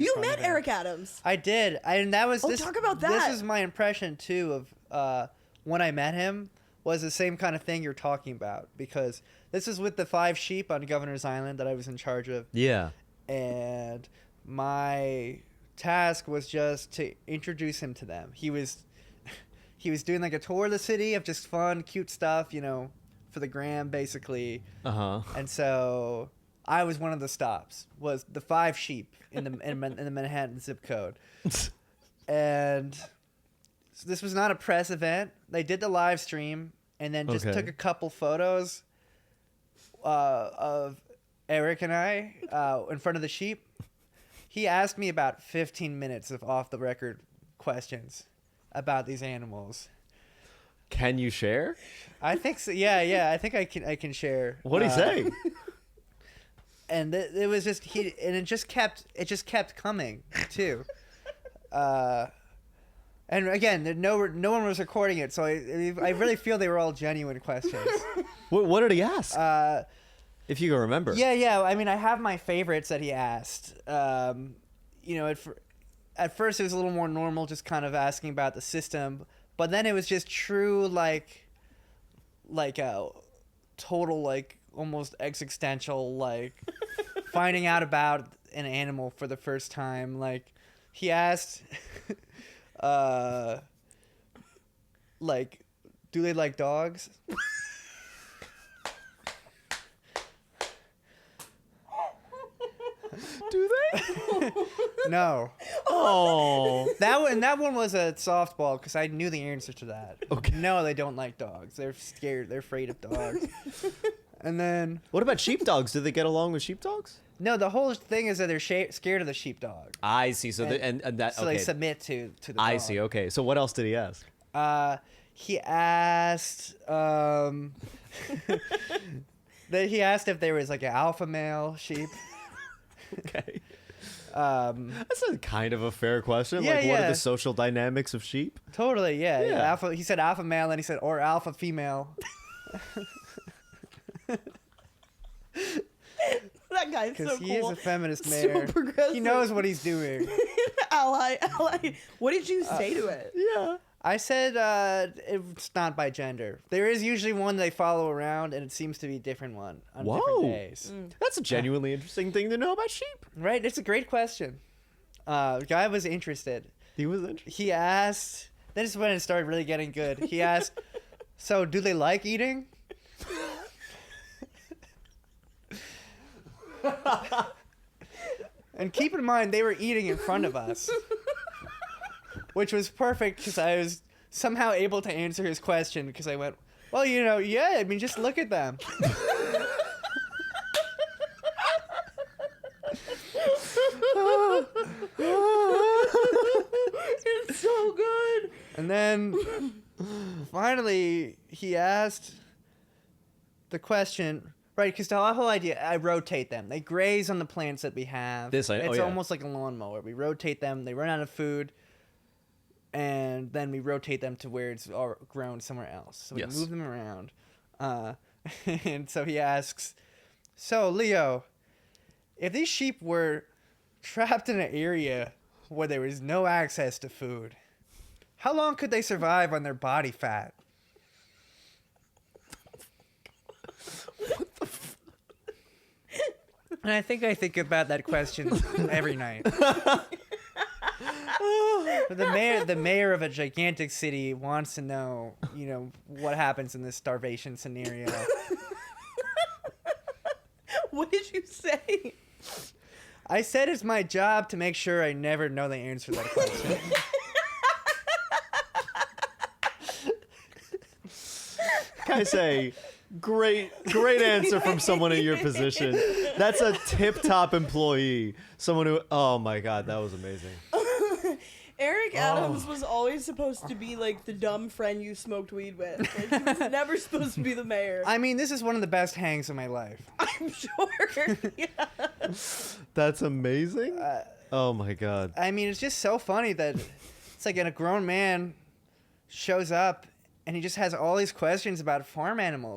You met Eric Adams. I did, and that was. Talk about that. This is my impression too of when I met him. Was the same kind of thing you're talking about, because this is with the 5 sheep on Governor's Island that I was in charge of. Yeah. And my task was just to introduce him to them. He was doing like a tour of the city of just fun, cute stuff, you know, for the gram basically. Uh-huh. And so I was one of the stops. Was the 5 sheep in the Manhattan zip code. And so this was not a press event. They did the live stream and then just took a couple photos of Eric and I in front of the sheep. He asked me about 15 minutes of off-the-record questions about these animals. Can you share? I think so. Yeah. I think I can share. What did he say? And it was just it just kept coming too. And again, no one was recording it, so I really feel they were all genuine questions. What did he ask? If you can remember. Yeah. I mean, I have my favorites that he asked. You know, at first it was a little more normal, just kind of asking about the system, but then it was just true, like a total, like almost existential, like finding out about an animal for the first time. Like he asked. Like, do they like dogs? Do they? No. Oh. That one was a softball because I knew the answer to that. Okay. No, they don't like dogs. They're scared. They're afraid of dogs. And then... What about sheepdogs? Do they get along with sheepdogs? No, the whole thing is that they're scared of the sheepdog. I see. So they submit to the dog. I see. Okay. So what else did he ask? He asked he asked if there was like an alpha male sheep. Okay. That's a kind of a fair question. What are the social dynamics of sheep? Totally, yeah. Yeah. Alpha. He said alpha male, and he said or alpha female. That guy's so cool. Because he is a feminist mayor. So progressive. He knows what he's doing. Ally. What did you say to it? Yeah. I said it's not by gender. There is usually one they follow around, and it seems to be a different one on different days. That's a genuinely interesting thing to know about sheep. Right? It's a great question. The guy was interested. He was interested. He asked... This is when it started really getting good. He asked, so do they like eating? And keep in mind, they were eating in front of us. Which was perfect because I was somehow able to answer his question because I went, well, you know, yeah, I mean, just look at them. It's so good. And then finally he asked the question, right, because the whole idea, I rotate them. They graze on the plants that we have. It's almost like a lawnmower. We rotate them. They run out of food. And then we rotate them to where it's grown somewhere else. So we move them around. And so he asks, so, Leo, if these sheep were trapped in an area where there was no access to food, how long could they survive on their body fat? And I think about that question every night. The mayor of a gigantic city wants to know, you know, what happens in this starvation scenario. What did you say? I said it's my job to make sure I never know the answer to that question. Can I say, great answer from someone in your position. That's a tip-top employee. Someone who, oh my God, that was amazing. Eric Adams was always supposed to be like the dumb friend you smoked weed with. Like, he was never supposed to be the mayor. I mean, this is one of the best hangs of my life. I'm sure. Yeah. That's amazing. Oh my God. I mean, it's just so funny that it's like a grown man shows up and he just has all these questions about farm animals.